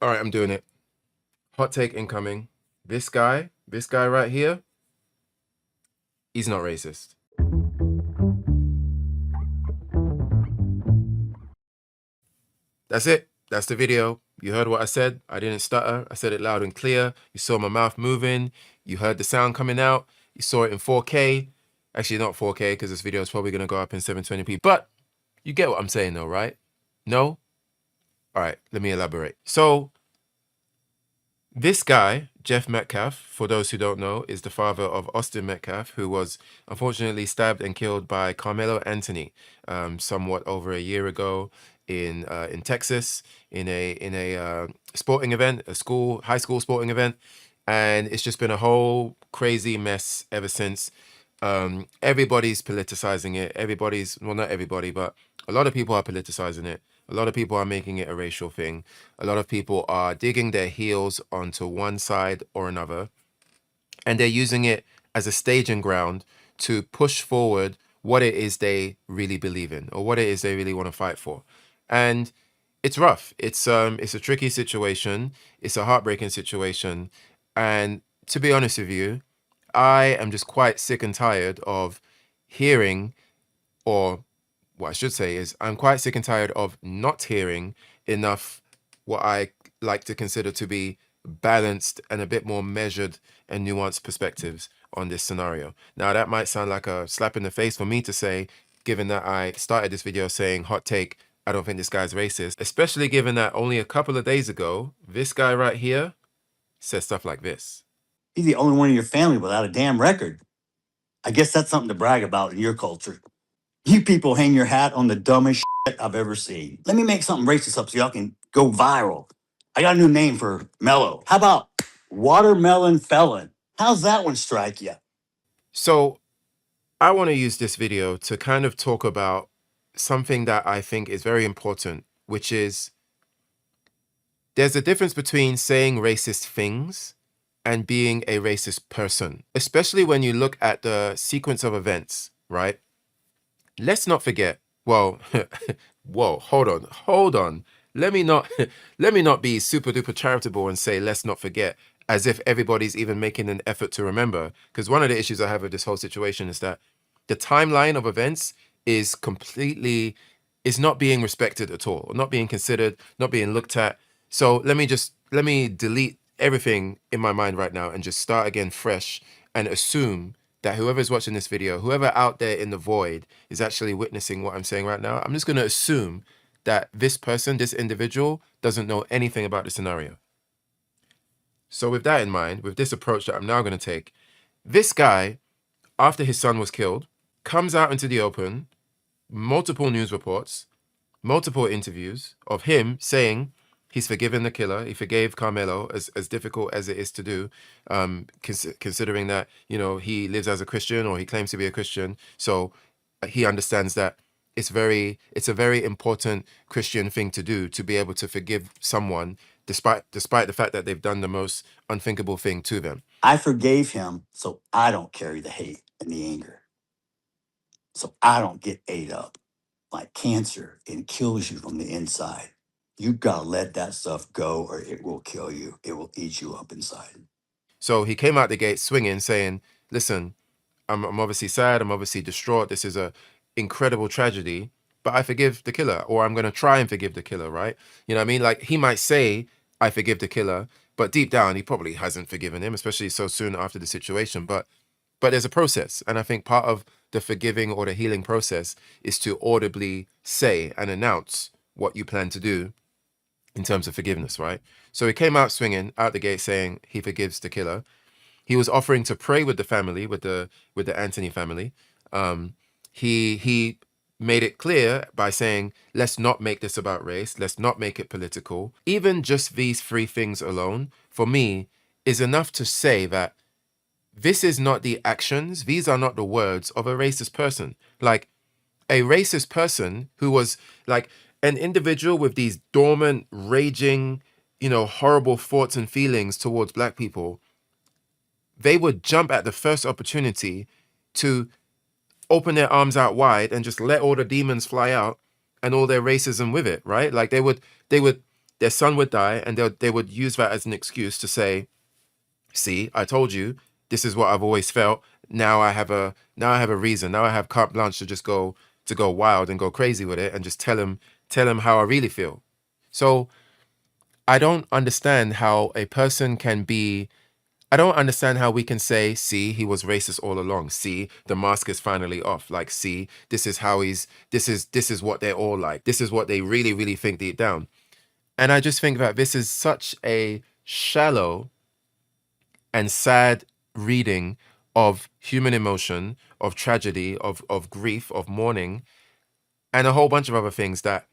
All right, I'm doing it. Hot take incoming. This guy right here, he's not racist. That's it. That's the video. You heard what I said. I didn't stutter. I said it loud and clear. You saw my mouth moving. You heard the sound coming out. You saw it in 4K. Actually, not 4K because this video is probably going to go up in 720p. But you get what I'm saying though, right? No? All right, let me elaborate. So this guy, Jeff Metcalf, for those who don't know, is the father of Austin Metcalf, who was unfortunately stabbed and killed by Carmelo Anthony somewhat over a year ago in Texas in a sporting event, a high school sporting event, and it's just been a whole crazy mess ever since. Everybody's politicizing it. Well, not everybody, but a lot of people are politicizing it. A lot of people are making it a racial thing. A lot of people are digging their heels onto one side or another, and they're using it as a staging ground to push forward what it is they really believe in or what it is they really want to fight for. And it's rough. It's a tricky situation. It's a heartbreaking situation. And to be honest with you, I am just quite sick and tired of hearing, or what I should say is I'm quite sick and tired of not hearing enough what I like to consider to be balanced and a bit more measured and nuanced perspectives on this scenario. Now, that might sound like a slap in the face for me to say, given that I started this video saying hot take, I don't think this guy's racist, especially given that only a couple of days ago, this guy right here said stuff like this. He's the only one in your family without a damn record. I guess that's something to brag about in your culture. You people hang your hat on the dumbest shit I've ever seen. Let me make something racist up so y'all can go viral. I got a new name for Mellow. How about Watermelon Felon? How's that one strike you? So I want to use this video to kind of talk about something that I think is very important, which is there's a difference between saying racist things and being a racist person, especially when you look at the sequence of events, right? Let's not forget, well, whoa, hold on. Let me not let me not be super duper charitable and say let's not forget as if everybody's even making an effort to remember. Because one of the issues I have with this whole situation is that the timeline of events is not being respected at all, not being considered, not being looked at. So let me delete everything in my mind right now and just start again fresh and assume that whoever's watching this video, whoever out there in the void is actually witnessing what I'm saying right now. I'm just going to assume that this person, this individual, doesn't know anything about the scenario. So with that in mind, with this approach that I'm now going to take, this guy, after his son was killed, comes out into the open, multiple news reports, multiple interviews of him saying he's forgiven the killer. He forgave Carmelo, as difficult as it is to do, considering that, you know, he lives as a Christian, or he claims to be a Christian. So he understands that it's a very important Christian thing to do, to be able to forgive someone despite the fact that they've done the most unthinkable thing to them. I forgave him so I don't carry the hate and the anger. So I don't get ate up like cancer and kills you from the inside. You gotta let that stuff go or it will kill you. It will eat you up inside. So he came out the gate swinging, saying, listen, I'm obviously sad. I'm obviously distraught. This is a incredible tragedy, but I forgive the killer, or I'm going to try and forgive the killer, right? You know what I mean? Like, he might say, I forgive the killer, but deep down, he probably hasn't forgiven him, especially so soon after the situation. But there's a process. And I think part of the forgiving or the healing process is to audibly say and announce what you plan to do in terms of forgiveness, right? So he came out swinging out the gate saying he forgives the killer. He was offering to pray with the family, with the Anthony family. He made it clear by saying, let's not make this about race. Let's not make it political. Even just these three things alone, for me, is enough to say that this is not the actions, these are not the words of a racist person. Like, a racist person who was like an individual with these dormant, raging, you know, horrible thoughts and feelings towards black people, they would jump at the first opportunity to open their arms out wide and just let all the demons fly out and all their racism with it, right? Like they would their son would die, and they would use that as an excuse to say, see, I told you, this is what I've always felt. Now I have a reason. Now I have carte blanche to go wild and go crazy with it and just tell him how I really feel. So I don't understand how a person can be. I don't understand how we can say, see, he was racist all along. See, the mask is finally off. Like, see, this is how this is what they're all like. This is what they really, really think deep down. And I just think that this is such a shallow and sad reading of human emotion, of tragedy, of grief, of mourning, and a whole bunch of other things that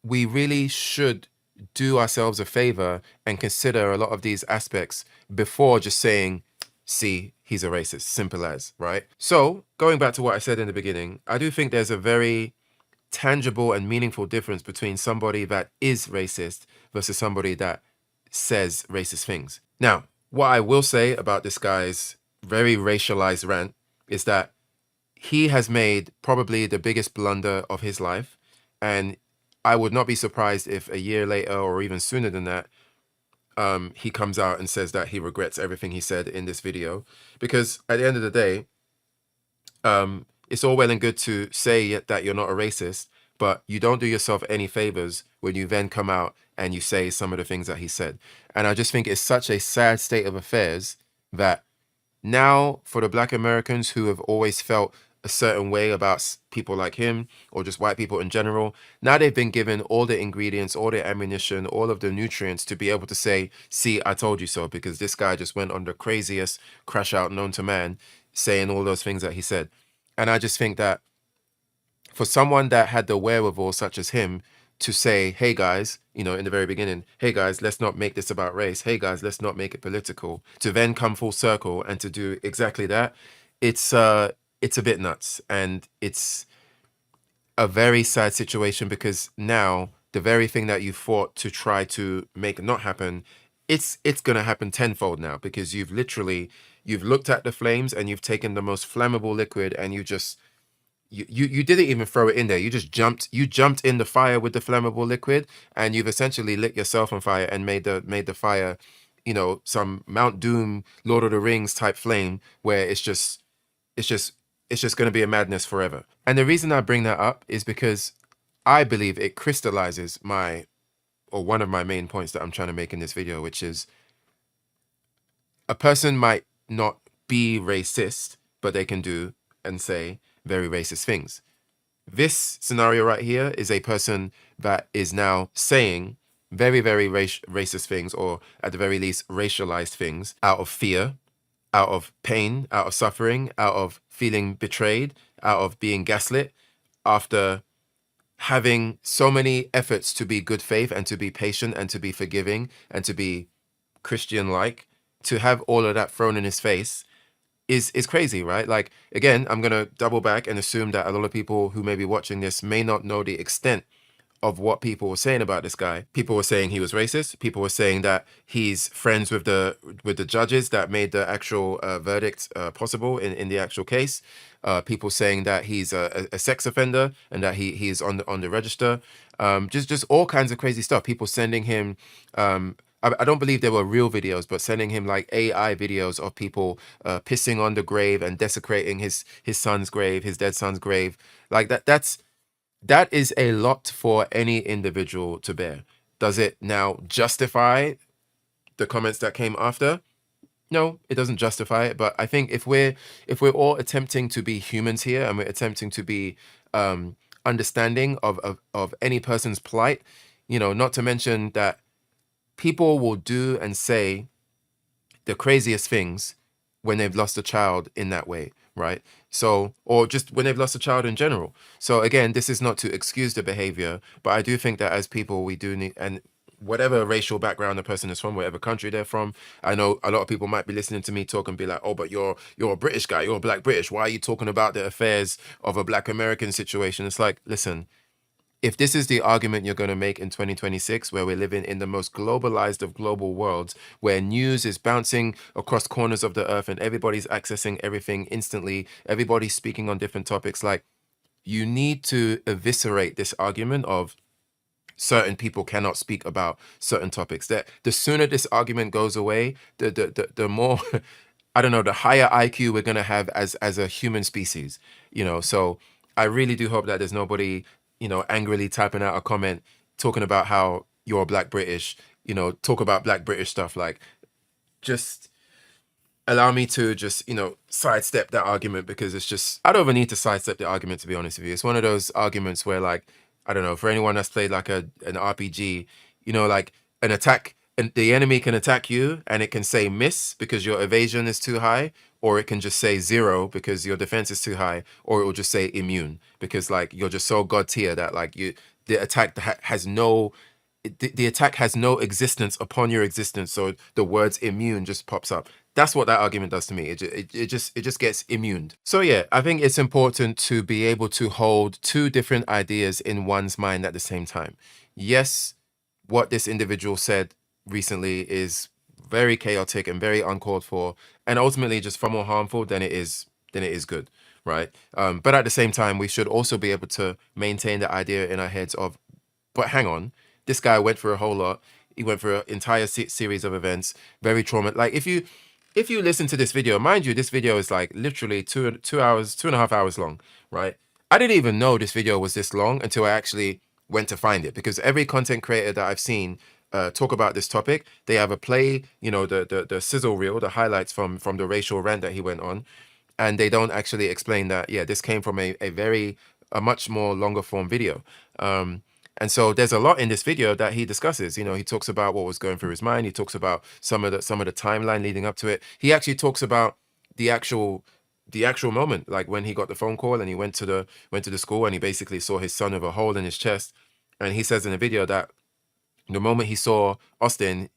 we really should do ourselves a favor and consider a lot of these aspects before just saying, see, he's a racist. Simple as, right? So, going back to what I said in the beginning, I do think there's a very tangible and meaningful difference between somebody that is racist versus somebody that says racist things. Now, what I will say about this guy's very racialized rant is that he has made probably the biggest blunder of his life. And I would not be surprised if a year later or even sooner than that, he comes out and says that he regrets everything he said in this video. Because at the end of the day, it's all well and good to say that you're not a racist, but you don't do yourself any favors when you then come out and you say some of the things that he said. And I just think it's such a sad state of affairs that now for the Black Americans who have always felt a certain way about people like him or just white people in general, now they've been given all the ingredients, all the ammunition, all of the nutrients to be able to say, see, I told you so, because this guy just went on the craziest crash out known to man saying all those things that he said. And I just think that for someone that had the wherewithal, such as him, to say, hey guys, you know, in the very beginning, hey guys, let's not make this about race. Hey guys, let's not make it political. To then come full circle and to do exactly that, it's a bit nuts. And it's a very sad situation because now the very thing that you fought to try to make not happen, it's gonna happen tenfold now because you've looked at the flames and you've taken the most flammable liquid and you didn't even throw it in there. You jumped in the fire with the flammable liquid and you've essentially lit yourself on fire and made the fire, you know, some Mount Doom, Lord of the Rings type flame where it's just going to be a madness forever. And the reason I bring that up is because I believe it crystallizes one of my main points that I'm trying to make in this video, which is a person might not be racist, but they can do and say very racist things. This scenario right here is a person that is now saying very, very racist things, or at the very least, racialized things out of fear, out of pain, out of suffering, out of feeling betrayed, out of being gaslit, after having so many efforts to be good faith and to be patient and to be forgiving and to be Christian-like, to have all of that thrown in his face is crazy, right? Like, again, I'm going to double back and assume that a lot of people who may be watching this may not know the extent of what people were saying about this guy. People were saying he was racist. People were saying that he's friends with the judges that made the actual verdict possible in the actual case. People saying that he's a sex offender and that he's on the register. Just all kinds of crazy stuff. People sending him. I don't believe they were real videos, but sending him like AI videos of people pissing on the grave and desecrating his son's grave, his dead son's grave. Like that is a lot for any individual to bear. Does it now justify the comments that came after? No, it doesn't justify it. But I think if we're all attempting to be humans here and we're attempting to be understanding of any person's plight, you know, not to mention that people will do and say the craziest things when they've lost a child in that way, right? So, or just when they've lost a child in general. So again, this is not to excuse the behavior, but I do think that as people, we do need, and whatever racial background the person is from, whatever country they're from, I know a lot of people might be listening to me talk and be like, oh, but you're a British guy, you're a black British. Why are you talking about the affairs of a black American situation? It's like, listen, if this is the argument you're going to make in 2026, where we're living in the most globalized of global worlds, where news is bouncing across corners of the earth and everybody's accessing everything instantly, everybody's speaking on different topics, like, you need to eviscerate this argument of certain people cannot speak about certain topics. That the sooner this argument goes away, the more I don't know, the higher IQ we're gonna have as a human species. So I really do hope that there's nobody, angrily typing out a comment talking about how you're Black British, talk about Black British stuff. Like, just allow me to just, sidestep that argument, because it's just, I don't even need to sidestep the argument, to be honest with you. It's one of those arguments where, like, I don't know, for anyone that's played like an RPG, like an attack, and the enemy can attack you and it can say miss because your evasion is too high, or it can just say 0 because your defense is too high, or it will just say immune because, like, you're just so god tier that, like, the attack has no, the attack has no existence upon your existence, so the words immune just pops up. That's what that argument does to me. It just gets immune. So yeah, I think it's important to be able to hold two different ideas in one's mind at the same time. Yes, what this individual said recently is very chaotic and very uncalled for, and ultimately just far more harmful than it is good, right? But at the same time, we should also be able to maintain the idea in our heads of, but hang on, this guy went through a whole lot. He went through an entire series of events, very trauma. Like, if you listen to this video, mind you, this video is like literally 2 hours, 2.5 hours long, right? I didn't even know this video was this long until I actually went to find it, because every content creator that I've seen talk about this topic, they have a play, the sizzle reel, the highlights from the racial rant that he went on, and they don't actually explain that, yeah, this came from a much more longer form video. And so there's a lot in this video that he discusses. He talks about what was going through his mind. He talks about some of the timeline leading up to it. He actually talks about the actual moment, like when he got the phone call and he went to the school and he basically saw his son with a hole in his chest. And he says in the video that the moment he saw Austin,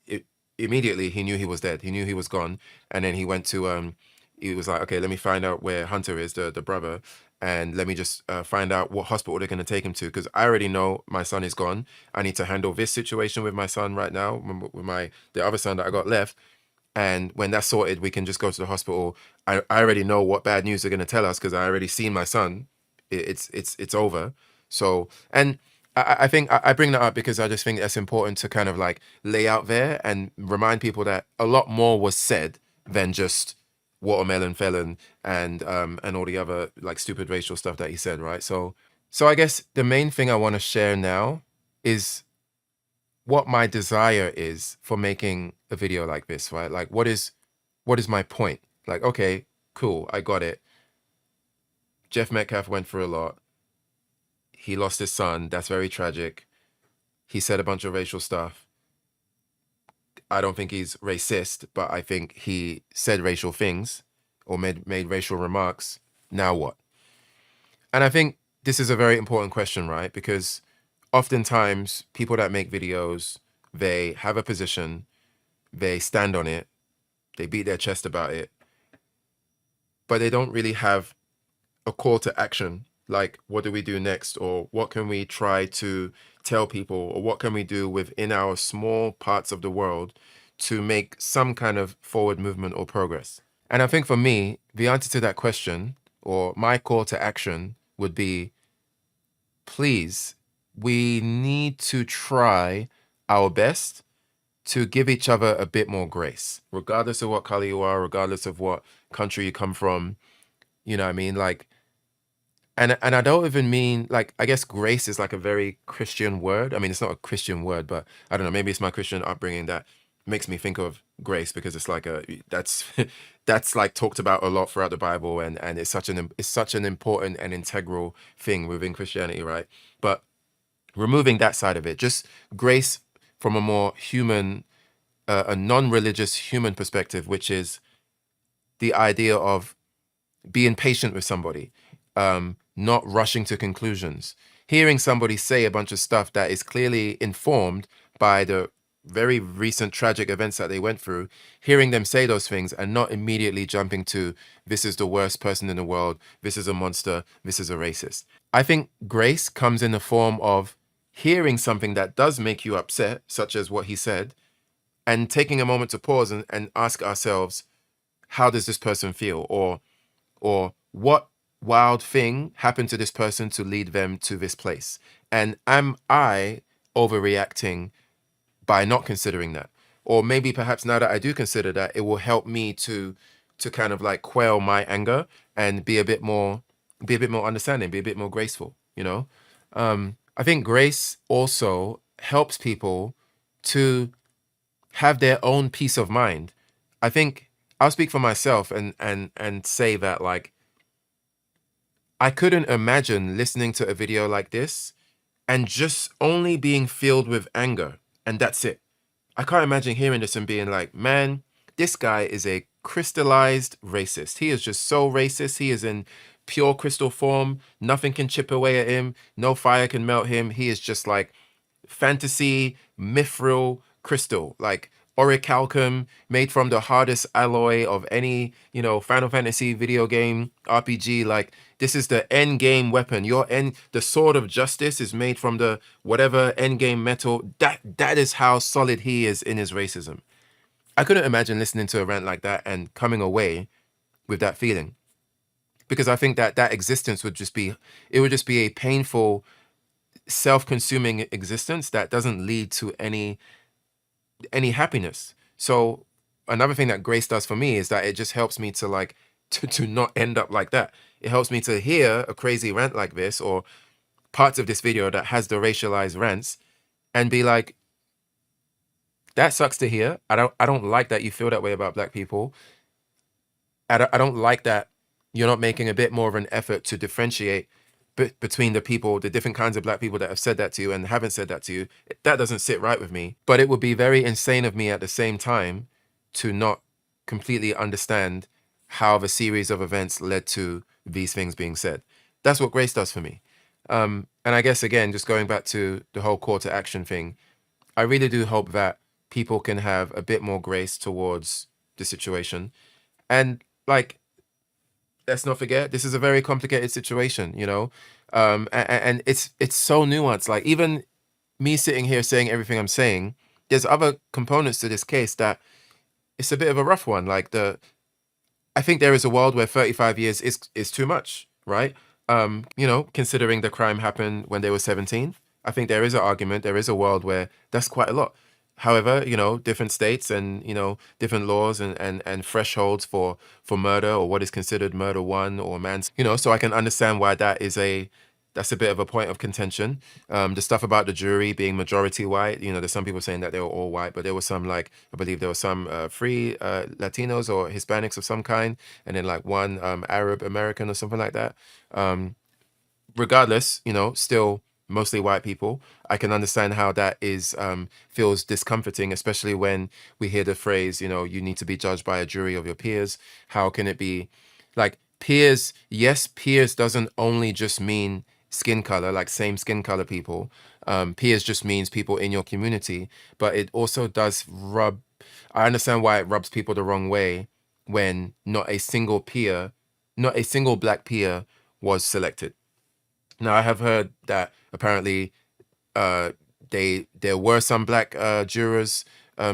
immediately he knew he was dead. He knew he was gone. And then he went to he was like, okay, let me find out where Hunter is, the brother, and let me just find out what hospital they're going to take him to, because I already know my son is gone. I need to handle this situation with my son right now, with the other son that I got left. And when that's sorted, we can just go to the hospital. I already know what bad news they're going to tell us, because I already seen my son. It's over. So, and I think I bring that up because I just think that's important to kind of like lay out there and remind people that a lot more was said than just watermelon felon and all the other like stupid racial stuff that he said, right? So I guess the main thing I want to share now is what my desire is for making a video like this, right? Like, what is my point? Like, okay, cool, I got it. Jeff Metcalf went through a lot. He lost his son. That's very tragic. He said a bunch of racial stuff. I don't think he's racist, but I think he said racial things or made racial remarks. Now what? And I think this is a very important question, right? Because oftentimes people that make videos, they have a position, they stand on it, they beat their chest about it, but they don't really have a call to action. Like, what do we do next? Or what can we try to tell people? Or what can we do within our small parts of the world to make some kind of forward movement or progress? And I think for me, the answer to that question, or my call to action, would be, please, we need to try our best to give each other a bit more grace, regardless of what color you are, regardless of what country you come from. You know what I mean? Like, and I don't even mean, like, I guess grace is like a very Christian word. I mean, it's not a Christian word, but I don't know, maybe it's my Christian upbringing that makes me think of grace, because it's like that's that's like talked about a lot throughout the Bible, and it's such an important and integral thing within Christianity, right? But removing that side of it, just grace from a more human, a non-religious human perspective, which is the idea of being patient with somebody, not rushing to conclusions, hearing somebody say a bunch of stuff that is clearly informed by the very recent tragic events that they went through, hearing them say those things and not immediately jumping to, this is the worst person in the world, this is a monster, this is a racist. I think grace comes in the form of hearing something that does make you upset, such as what he said, and taking a moment to pause and ask ourselves, how does this person feel? Or what wild thing happened to this person to lead them to this place? And am I overreacting by not considering that. Or maybe perhaps now that I do consider that, it will help me to kind of like quell my anger and be a bit more understanding, be a bit more graceful, you know? I think grace also helps people to have their own peace of mind. I think I'll speak for myself and say that like I couldn't imagine listening to a video like this and just only being filled with anger and that's it. I can't imagine hearing this and being like, man, this guy is a crystallized racist. He is just so racist. He is in pure crystal form. Nothing can chip away at him. No fire can melt him. He is just like fantasy, mithril crystal, like orichalcum made from the hardest alloy of any, Final Fantasy video game, RPG. Like, this is the end game weapon. The sword of justice is made from the whatever end game metal. That is how solid he is in his racism. I couldn't imagine listening to a rant like that and coming away with that feeling. Because I think that existence would just be a painful, self-consuming existence that doesn't lead to any happiness. So another thing that grace does for me is that it just helps me to like to not end up like that. It helps me to hear a crazy rant like this or parts of this video that has the racialized rants and be like, that sucks to hear. I don't like that you feel that way about black people. I don't like that you're not making a bit more of an effort to differentiate between the people, the different kinds of black people that have said that to you and haven't said that to you. That doesn't sit right with me. But it would be very insane of me at the same time to not completely understand how the series of events led to these things being said. That's what grace does for me. And I guess, again, just going back to the whole call to action thing, I really do hope that people can have a bit more grace towards the situation. And like, let's not forget, this is a very complicated situation, and it's so nuanced. Like, even me sitting here saying everything I'm saying, there's other components to this case that it's a bit of a rough one. Like, I think there is a world where 35 years is too much, right? Considering the crime happened when they were 17, I think there is an argument. There is a world where that's quite a lot. However, different states and, different laws and thresholds for murder or what is considered murder one or so I can understand why that's a bit of a point of contention. The stuff about the jury being majority white, there's some people saying that they were all white, but there was some, like, I believe there was some free Latinos or Hispanics of some kind, and then like one Arab American or something like that. Regardless, still mostly white people. I can understand how that is feels discomforting, especially when we hear the phrase, you need to be judged by a jury of your peers. How can it be like peers? Yes, peers doesn't only just mean skin color, like same skin color people. Peers just means people in your community, but it also does rub. I understand why it rubs people the wrong way when not a single black peer was selected. Now, I have heard that apparently uh, there were some black jurors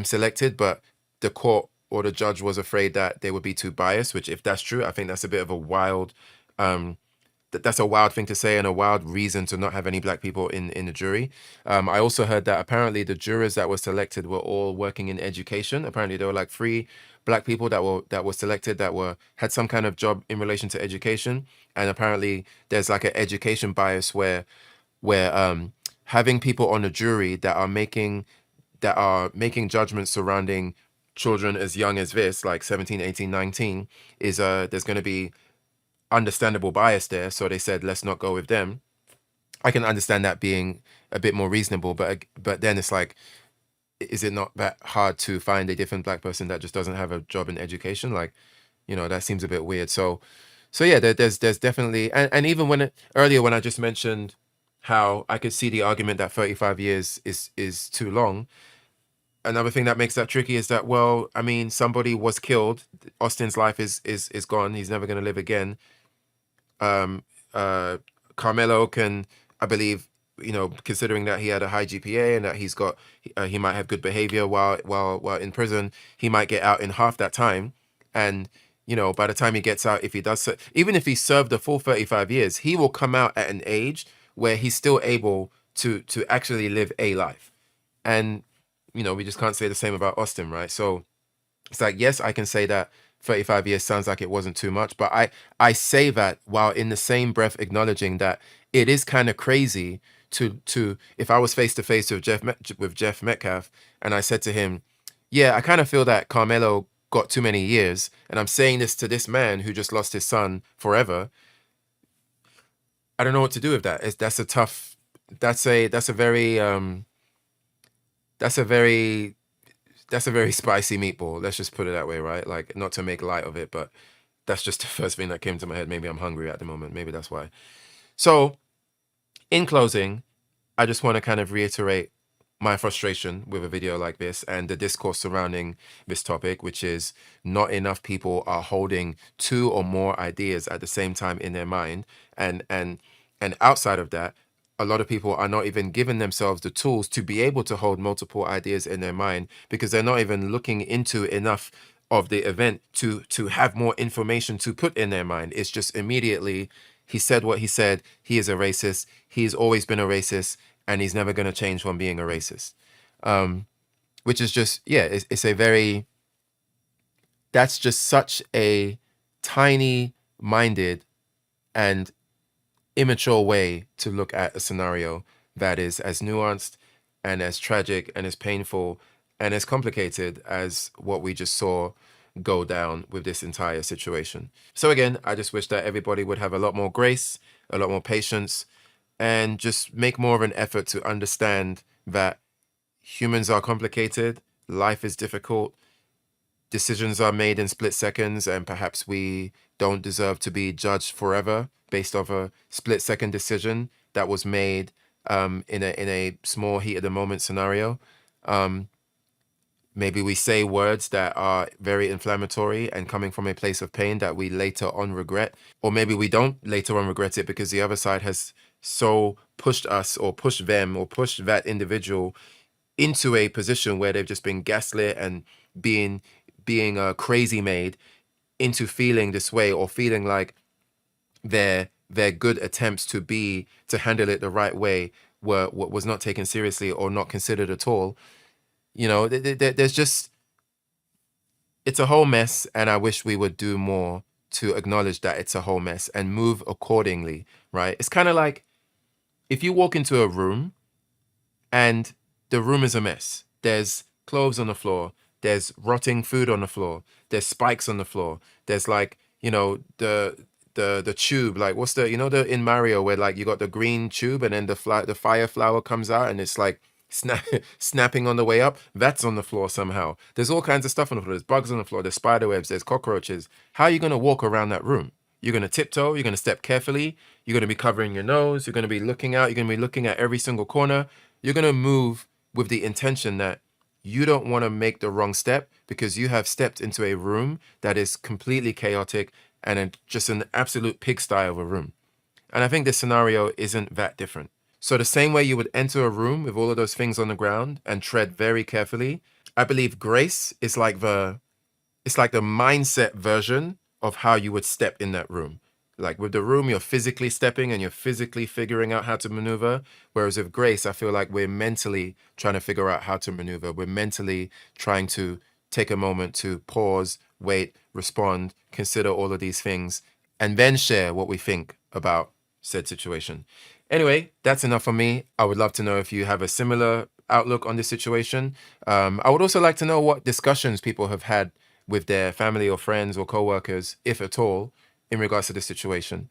selected, but the court or the judge was afraid that they would be too biased. Which, if that's true, I think that's a bit of a wild um, that's a wild thing to say and a wild reason to not have any black people in the jury. I also heard that apparently the jurors that were selected were all working in education. Apparently there were like 3 black people that were selected that had some kind of job in relation to education. And apparently there's like an education bias where having people on the jury that are making judgments surrounding children as young as this, like 17, 18, 19, is there's going to be understandable bias there. So they said, let's not go with them. I can understand that being a bit more reasonable, but then it's like, is it not that hard to find a different black person that just doesn't have a job in education? Like, that seems a bit weird. So yeah, there's definitely, and even earlier when I just mentioned how I could see the argument that 35 years is too long. Another thing that makes that tricky is that, well, I mean, somebody was killed. Austin's life is gone. He's never going to live again. um, uh, Carmelo can, I believe, considering that he had a high GPA and that he might have good behavior while in prison, he might get out in half that time. And by the time he gets out, if he does, even if he served the full 35 years, he will come out at an age where he's still able to actually live a life. And we just can't say the same about Austin, right? So it's like, yes, I can say that 35 years sounds like it wasn't too much, but I say that while in the same breath acknowledging that it is kind of crazy to if I was face to face with Jeff Metcalf and I said to him, yeah, I kind of feel that Carmelo got too many years, and I'm saying this to this man who just lost his son forever. I don't know what to do with that. That's a tough. That's a very that's a very that's a very spicy meatball. Let's just put it that way, right? Like, not to make light of it, but that's just the first thing that came to my head. Maybe I'm hungry at the moment. Maybe that's why. So, in closing, I just want to kind of reiterate my frustration with a video like this and the discourse surrounding this topic, which is not enough people are holding two or more ideas at the same time in their mind. And outside of that, a lot of people are not even giving themselves the tools to be able to hold multiple ideas in their mind because they're not even looking into enough of the event to have more information to put in their mind. It's just immediately, he said what he said, he is a racist, he's always been a racist, and he's never going to change from being a racist. Which is just, yeah, it's a very, that's just such a tiny minded and immature way to look at a scenario that is as nuanced and as tragic and as painful and as complicated as what we just saw go down with this entire situation. So again, I just wish that everybody would have a lot more grace, a lot more patience, and just make more of an effort to understand that humans are complicated, life is difficult, decisions are made in split seconds, and perhaps we don't deserve to be judged forever based off a split second decision that was made in a small heat of the moment scenario. Maybe we say words that are very inflammatory and coming from a place of pain that we later on regret. Or maybe we don't later on regret it because the other side has so pushed us or pushed them or pushed that individual into a position where they've just been gaslit and being crazy made into feeling this way, or feeling like their good attempts to handle it the right way was not taken seriously or not considered at all. There's just, it's a whole mess, and I wish we would do more to acknowledge that it's a whole mess and move accordingly, right? It's kind of like if you walk into a room and the room is a mess. There's clothes on the floor. There's rotting food on the floor. There's spikes on the floor. There's like, the tube, like what's the in Mario where like you got the green tube and then the fire flower comes out and it's like snapping on the way up. That's on the floor somehow. There's all kinds of stuff on the floor. There's bugs on the floor. There's spider webs. There's cockroaches. How are you going to walk around that room? You're going to tiptoe. You're going to step carefully. You're going to be covering your nose. You're going to be looking out. You're going to be looking at every single corner. You're going to move with the intention that you don't want to make the wrong step because you have stepped into a room that is completely chaotic and just an absolute pigsty of a room. And I think this scenario isn't that different. So the same way you would enter a room with all of those things on the ground and tread very carefully, I believe grace is like the mindset version of how you would step in that room. Like with the room, you're physically stepping and you're physically figuring out how to maneuver. Whereas with grace, I feel like we're mentally trying to figure out how to maneuver. We're mentally trying to take a moment to pause, wait, respond, consider all of these things, and then share what we think about said situation. Anyway, that's enough for me. I would love to know if you have a similar outlook on this situation. I would also like to know what discussions people have had with their family or friends or co-workers, if at all, in regards to this situation.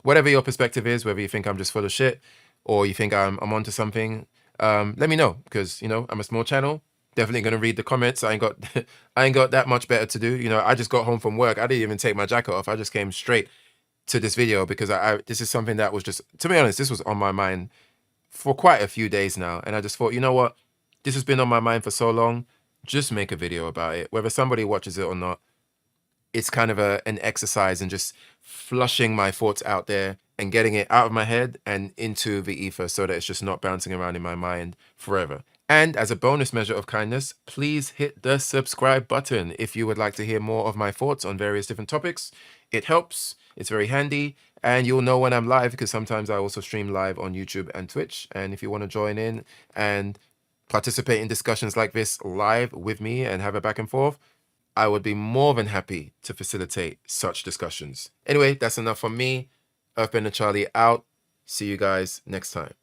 Whatever your perspective is, whether you think I'm just full of shit or you think I'm onto something, let me know, because I'm a small channel. Definitely gonna read the comments. I ain't got that much better to do. I just got home from work. I didn't even take my jacket off. I just came straight to this video because this is something that was just, to be honest, this was on my mind for quite a few days now, and I just thought, you know what, this has been on my mind for so long. Just make a video about it, whether somebody watches it or not. It's kind of an exercise in just flushing my thoughts out there and getting it out of my head and into the ether so that it's just not bouncing around in my mind forever. And as a bonus measure of kindness, please hit the subscribe button if you would like to hear more of my thoughts on various different topics. It helps, it's very handy, and you'll know when I'm live because sometimes I also stream live on YouTube and Twitch. And if you want to join in and participate in discussions like this live with me and have a back and forth, I would be more than happy to facilitate such discussions. Anyway, that's enough from me. Earthbender Charlie out. See you guys next time.